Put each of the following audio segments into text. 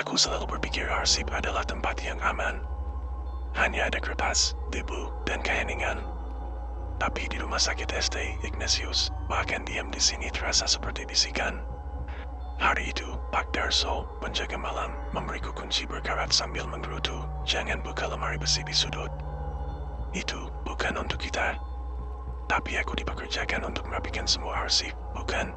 Aku selalu berpikir arsip adalah tempat yang aman. Hanya ada kertas, debu, dan keheningan. Tapi di rumah sakit ST Ignatius, bahkan diam di sini terasa seperti bisikan. Hari itu, Pak Darso, penjaga malam, memberiku kunci berkarat sambil menggerutu, "Jangan buka lemari besi di sudut. Itu bukan untuk kita." Tapi aku dipekerjakan untuk merapikan semua arsip, bukan?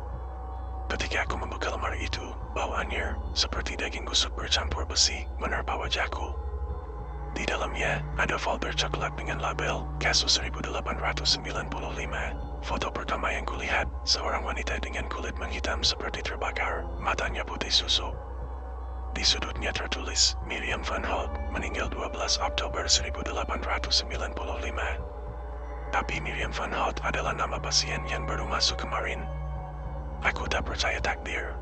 Ketika aku membuka lemari itu, bau anyir, seperti daging busuk bercampur besi, menerpa wajahku. Di dalamnya, ada folder coklat dengan label kasus 1895. Foto pertama yang kulihat, seorang wanita dengan kulit menghitam seperti terbakar, matanya putih susu. Di sudutnya tertulis, Miriam Van Hout, meninggal 12 Oktober 1895. Tapi Miriam Van Hout adalah nama pasien yang baru masuk kemarin. Aku tak percaya takdir.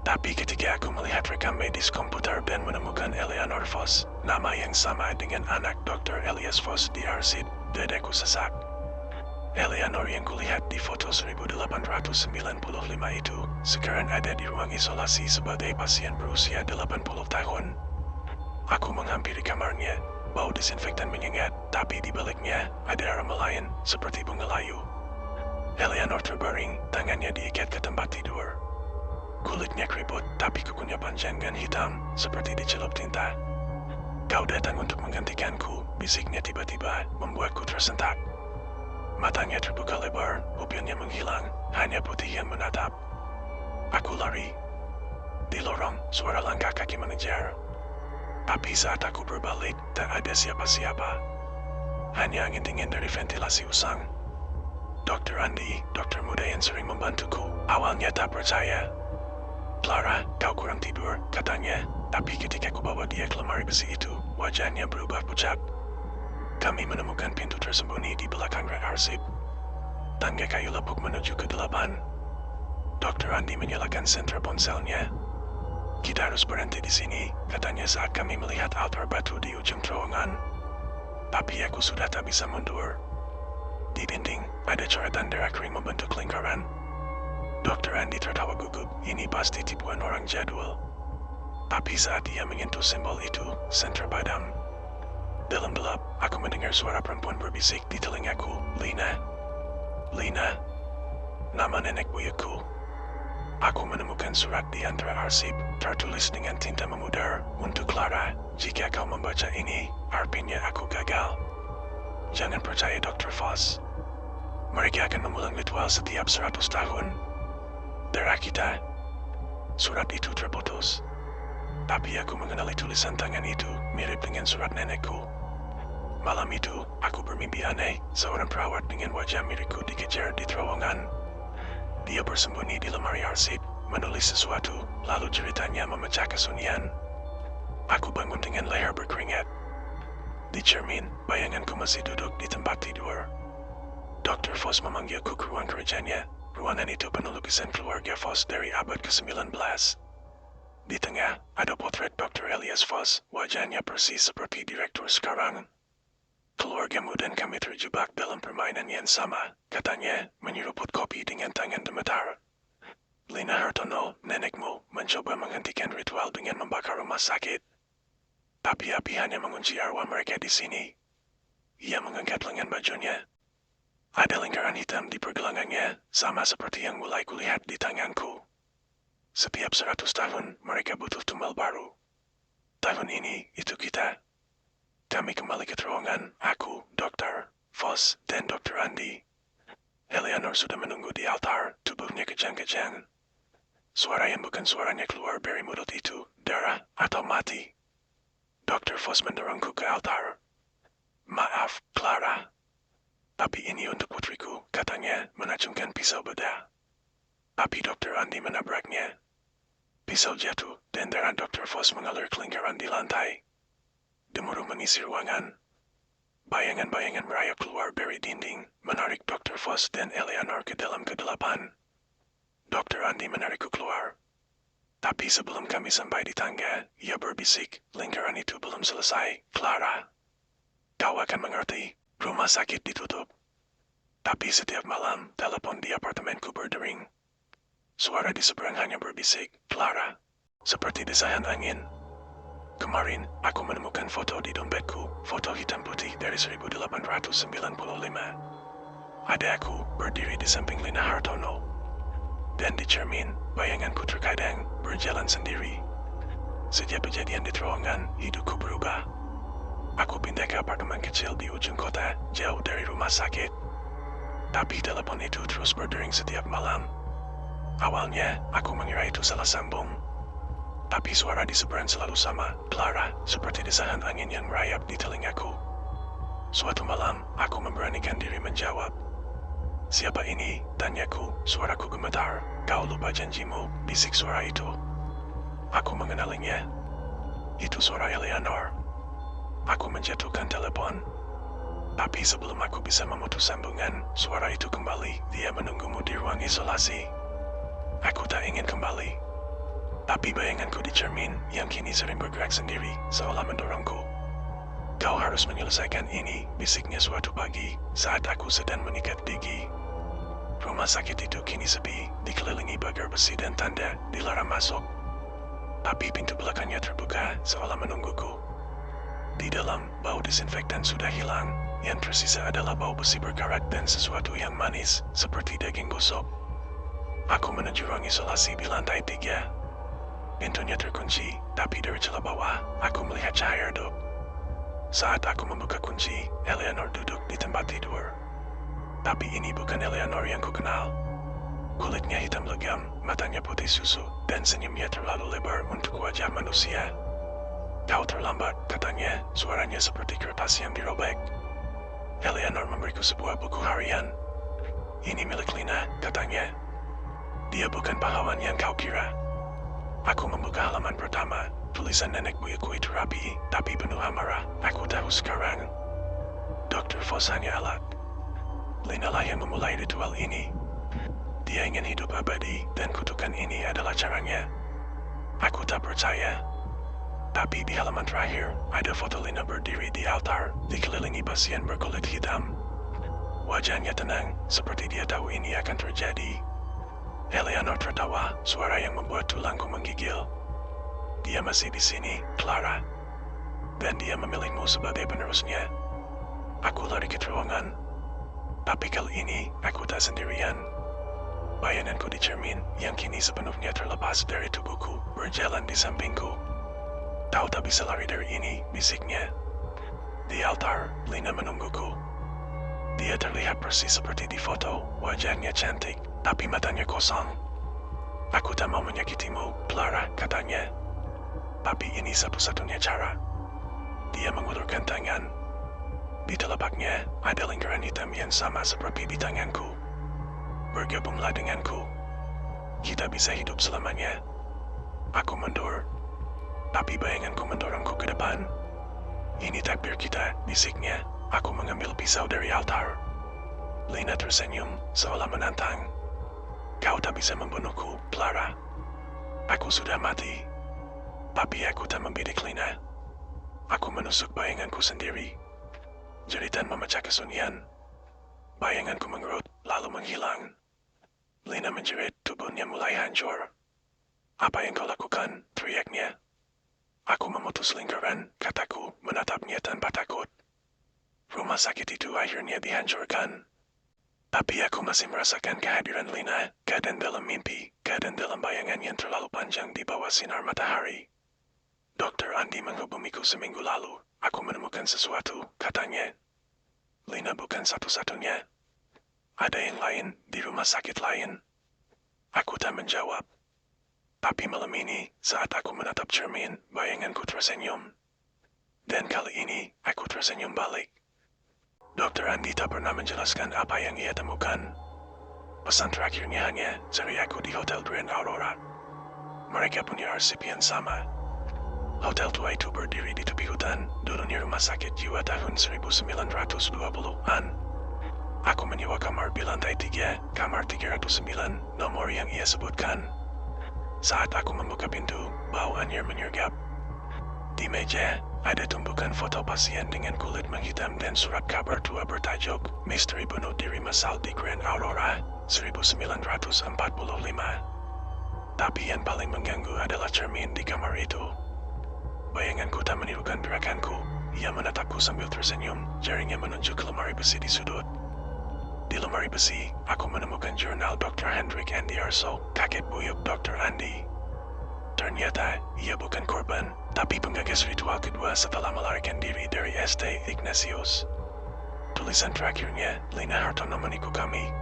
Tapi ketika aku melihat rekam medis komputer dan menemukan Eleanor Voss, nama yang sama dengan anak Dr. Elias Voss di arsip, dadaku sesak. Eleanor yang kulihat di foto 1895 itu sekarang ada di ruang isolasi sebagai pasien berusia 80 tahun. Aku menghampiri kamarnya, bau disinfektan menyengat, tapi di baliknya ada aroma lain seperti bunga layu. Eleanor terbaring, tangannya diikat ke tempat tidur. Kulitnya keriput, tapi kukunya panjang dan hitam, seperti dicelup tinta. "Kau datang untuk menggantikanku," bisiknya tiba-tiba, membuatku tersentak. Matanya terbuka lebar, pupilnya menghilang, hanya putih yang menatap. Aku lari. Di lorong, suara langkah kaki mengejar. Tapi saat aku berbalik, tak ada siapa-siapa. Hanya angin dingin dari ventilasi usang. Dr. Andi, dokter muda yang sering membantuku, awalnya tak percaya. "Clara, kau kurang tidur," katanya, tapi ketika ku bawa dia ke lemari besi itu, wajahnya berubah pucat. Kami menemukan pintu tersembunyi di belakang rak arsip. Tangga kayu lapuk menuju ke 8. Dr. Andi menyalakan senter ponselnya. "Kita harus berhenti di sini," katanya saat kami melihat altar batu di ujung terowongan. Tapi aku sudah tak bisa mundur. Di dinding, ada coretan darah kering membentuk lingkaran. Dr. Andi tertawa gugup, ini pasti tipuan orang jadul. Tapi saat dia menyentuh simbol itu, senter padam. Dalam gelap, aku mendengar suara perempuan berbisik di telingaku, "Lina. Lina." Nama nenek buyutku. Aku menemukan surat di antara arsip, tertulis dengan tinta memudar, "Untuk Clara, jika kau membaca ini, artinya aku gagal. Jangan percaya Dr. Voss. Mereka akan mengulang ritual setiap 100 tahun. Darah kita." Surat itu terputus. Tapi aku mengenali tulisan tangan itu, mirip dengan surat nenekku. Malam itu, aku bermimpi aneh, seorang perawat dengan wajah miripku dikejar di terowongan. Dia bersembunyi di lemari arsip, menulis sesuatu, lalu ceritanya memecah kesunyian. Aku bangun dengan leher berkeringat. Di cermin, bayanganku masih duduk di tempat tidur. Dr. Voss memanggilku ke ruang kerjanya. Ruangan itu penuh lukisan keluarga Voss dari abad ke-19. Di tengah, ada potret Dr. Elias Voss, wajahnya persis seperti direktur sekarang. "Keluargamu dan kami terjebak dalam permainan yang sama," katanya, menyeruput kopi dengan tangan gemetar. "Lina Hartono, nenekmu, mencoba menghentikan ritual dengan membakar rumah sakit. Tapi api hanya mengunci arwah mereka di sini." Ia mengangkat lengan bajunya. Ada lingkaran hitam di pergelangannya, sama seperti yang mulai kulihat di tanganku. Setiap 100 tahun, mereka butuh tumbal baru. Tahun ini, itu kita. Kami kembali ke terowongan, aku, Dr. Voss, dan Dr. Andi. Eleanor sudah menunggu di altar, tubuhnya kejang-kejang. Suara yang bukan suaranya keluar dari mulut itu, darah atau mati. Dr. Voss mendorongku ke altar. "Maaf, Clara. Tapi ini untuk putriku," katanya, mengacungkan pisau bedah. Tapi Dr. Andi menabraknya. Pisau jatuh, dan darah Dr. Voss mengalir ke lingkaran di lantai. Gemuruh mengisi ruangan. Bayangan-bayangan merayap keluar dari dinding, menarik Dr. Voss dan Eleanor ke dalam ke-8. Dr. Andi menarikku keluar. Tapi sebelum kami sampai di tangga, ia berbisik, "Lingkaran itu belum selesai, Clara. Kau akan mengerti. Rumah sakit ditutup. Tapi setiap malam, telepon di apartemenku berdering. Suara di seberang hanya berbisik, 'Clara, seperti desahan angin. Kemarin, aku menemukan foto di dompetku, foto hitam putih dari 1895. Ada aku berdiri di samping Lina Hartono. Dan di cermin, bayanganku terkadang berjalan sendiri. Sejak kejadian di terowongan, hidupku berubah. Aku pindah ke apartemen kecil di ujung kota, jauh dari rumah sakit. Tapi telepon itu terus berdering setiap malam. Awalnya, aku mengira itu salah sambung. Tapi suara di seberang selalu sama, Clara, seperti desahan angin yang merayap di telingaku. Suatu malam, aku memberanikan diri menjawab. "Siapa ini?" tanyaku, suaraku gemetar. "Kau lupa janjimu," bisik suara itu. Aku mengenalinya. Itu suara Eleanor. Aku menjatuhkan telepon. Tapi sebelum aku bisa memutus sambungan, suara itu kembali. "Dia menunggumu di ruang isolasi." Aku tak ingin kembali. Tapi bayanganku di cermin yang kini sering bergerak sendiri, seolah mendorongku. "Kau harus menyelesaikan ini," bisiknya suatu pagi saat aku sedang mengikat gigi. Rumah sakit itu kini sepi, dikelilingi pagar besi dan tanda dilarang masuk. Tapi pintu belakangnya terbuka, seolah menungguku. Di dalam, bau disinfektan sudah hilang. Yang tersisa adalah bau besi berkarat dan sesuatu yang manis, seperti daging busuk. Aku menuju ruang isolasi di lantai 3. Pintunya terkunci, tapi dari celah bawah, aku melihat cahaya redup. Saat aku membuka kunci, Eleanor duduk di tempat tidur. Tapi ini bukan Eleanor yang kukenal. Kulitnya hitam legam, matanya putih susu, dan senyumnya terlalu lebar untuk wajah manusia. "Kau terlambat," katanya, suaranya seperti kertas yang dirobek. Eleanor memberiku sebuah buku harian. "Ini milik Lina," katanya. "Dia bukan pahlawan yang kau kira." Aku membuka halaman pertama, tulisan nenek buyutku itu rapi, tapi penuh amarah. Aku tahu sekarang. Dr. Foss hanya alat. Lina lah yang memulai ritual ini. Dia ingin hidup abadi, dan kutukan ini adalah caranya. Aku tak percaya. Tapi di halaman terakhir, ada foto Lina berdiri di altar, dikelilingi pasien berkulit hitam. Wajahnya tenang, seperti dia tahu ini akan terjadi. Eleanor tertawa, suara yang membuat tulangku menggigil. "Dia masih di sini, Clara. Dan dia memilihmu sebagai penerusnya." Aku lari ke terowongan. Tapi kali ini, aku tak sendirian. Bayanganku di cermin, yang kini sepenuhnya terlepas dari tubuhku, berjalan di sampingku. "Kau tak bisa lari dari ini," bisiknya. Di altar, Lina menungguku. Dia terlihat persis seperti di foto, wajahnya cantik, tapi matanya kosong. "Aku tak mau menyakitimu, Clara," katanya. "Tapi ini satu-satunya cara." Dia mengulurkan tangan. Di telapaknya ada lingkaran hitam yang sama seperti di tanganku. "Bergabunglah denganku. Kita bisa hidup selamanya." Aku mundur. Tapi bayanganku mendorongku ke depan. "Ini takdir kita," bisiknya. Aku mengambil pisau dari altar. Lina tersenyum, seolah menantang. "Kau tak bisa membunuhku, Clara. Aku sudah mati." Tapi aku tak membidik Lina. Aku menusuk bayanganku sendiri. Jeritan memecah kesunyian. Bayanganku mengerut, lalu menghilang. Lina menjerit, tubuhnya mulai hancur. "Apa yang kau lakukan?" teriaknya. "Aku memutus lingkaran," kataku, menatapnya tanpa takut. Rumah sakit itu akhirnya dihancurkan. Tapi aku masih merasakan kehadiran Lina, keadaan dalam mimpi, keadaan dalam bayangan yang terlalu panjang di bawah sinar matahari. "Dr. Andi menghubungiku seminggu lalu. Aku menemukan sesuatu," katanya. "Lina bukan satu-satunya. Ada yang lain di rumah sakit lain." Aku tak menjawab. Tapi malam ini, saat aku menatap cermin, bayanganku tersenyum. Dan kali ini, aku tersenyum balik. Dr. Andi tak pernah menjelaskan apa yang ia temukan. Pesan terakhirnya hanya, cari aku di Hotel Grand Aurora. Mereka punya arsip yang sama. Hotel tua itu berdiri di tepi hutan, dulunya rumah sakit jiwa tahun 1920-an. Aku menyewa kamar di lantai 3, kamar 309, nomor yang ia sebutkan. Saat aku membuka pintu, bau anyir menyergap. Di meja, ada tumpukan foto pasien dengan kulit menghitam dan surat kabar tua bertajuk "Misteri Bunuh Diri Massal di Grand Aurora, 1945. Tapi yang paling mengganggu adalah cermin di kamar itu. Bayanganku tak menirukan gerakanku. Ia menatapku sambil tersenyum, jarinya menunjuk ke lemari besi di sudut. Di lemari besi, aku menemukan jurnal Dr. Hendrik Andi Arso, kakek buyut Dr. Andi. Ternyata, ia bukan korban, tapi penggagas ritual kedua setelah melarikan diri dari St. Ignatius. Tulisan terakhirnya, Lina Hartono menipu kami.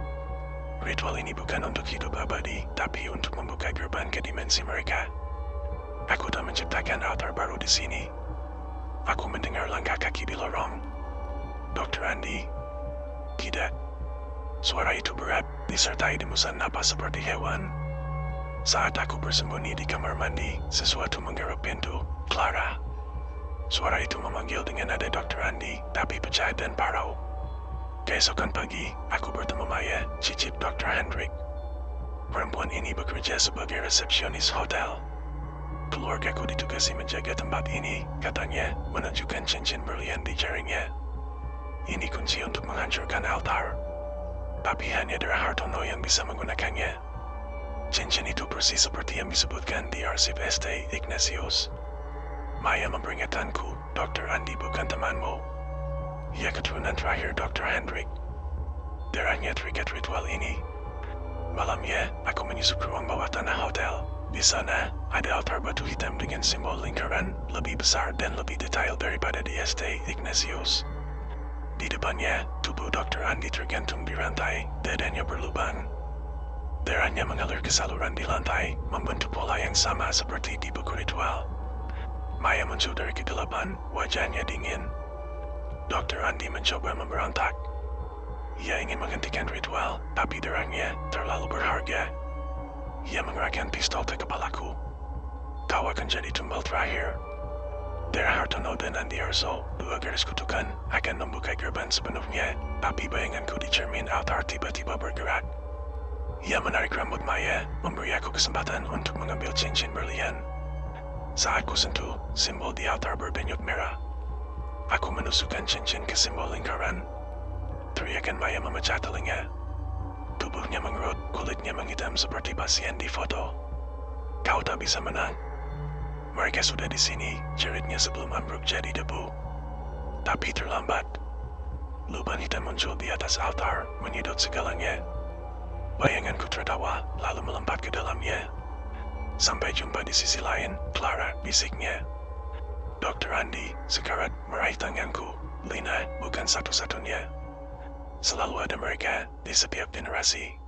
Ritual ini bukan untuk hidup abadi, tapi untuk membuka gerbang ke dimensi mereka. Aku tak menciptakan altar baru di sini. Aku mendengar langkah kaki di lorong. Dr. Andi? Tidak. Suara itu berat, disertai demusan napas seperti hewan. Saat aku bersembunyi di kamar mandi, sesuatu menggeruk pintu. Clara. Suara itu memanggil dengan nada Dr. Andi, tapi pecah dan parau. Keesokan pagi, aku bertemu Maya, cicip Dr. Hendrik. Perempuan ini bekerja sebagai resepsionis hotel. Keluargaku ditugasi menjaga tempat ini, katanya, menunjukkan cincin berlian di jarinya. Ini kunci untuk menghancurkan altar. Tapi hanya Dara Hartono yang bisa menggunakannya. Cincin itu persis seperti yang disebutkan di arsip St. Ignatius. Maya memperingatkanku, Dr. Andi bukan temanmu. Ia keturunan terakhir Dr. Hendrik. Darahnya terikat ritual ini. Malamnya, aku menyusup ke ruang bawah tanah hotel. Di sana, ada altar batu hitam dengan simbol lingkaran lebih besar dan lebih detail daripada di St. Ignatius. Di depannya, tubuh Dr. Andi tergantung di rantai, dadanya berlubang. Darahnya mengalir ke saluran di lantai, membentuk pola yang sama seperti di buku ritual. Maya muncul dari kegelapan, wajahnya dingin. Dr. Andi mencoba memberontak. Ia ingin menghentikan ritual, tapi darahnya terlalu berharga. Ia mengerahkan pistol ke kepalaku. Kau akan jadi tumbal terakhir. Dara Hartono dan Andi Arso, dua garis kutukan, akan membuka gerbang sepenuhnya, tapi bayanganku di cermin altar tiba-tiba bergerak. Ia menarik rambut Maya, memberi aku kesempatan untuk mengambil cincin berlian. Saat ku sentuh, simbol di altar berdenyut merah. Aku menusukkan cincin ke simbol lingkaran. Teriakan Maya memecah telinga. Tubuhnya mengerut, kulitnya menghitam seperti pasien di foto. Kau tak bisa menang. Mereka sudah di sini, jeritnya sebelum ambruk jadi debu. Tapi terlambat. Lubang hitam muncul di atas altar, menyedot segalanya. Bayanganku tertawa, lalu melompat ke dalamnya. Sampai jumpa di sisi lain, Clara, bisiknya. Dr. Andi, sekarat, meraih tanganku. Lina, bukan satu-satunya. Selalu ada mereka di setiap generasi.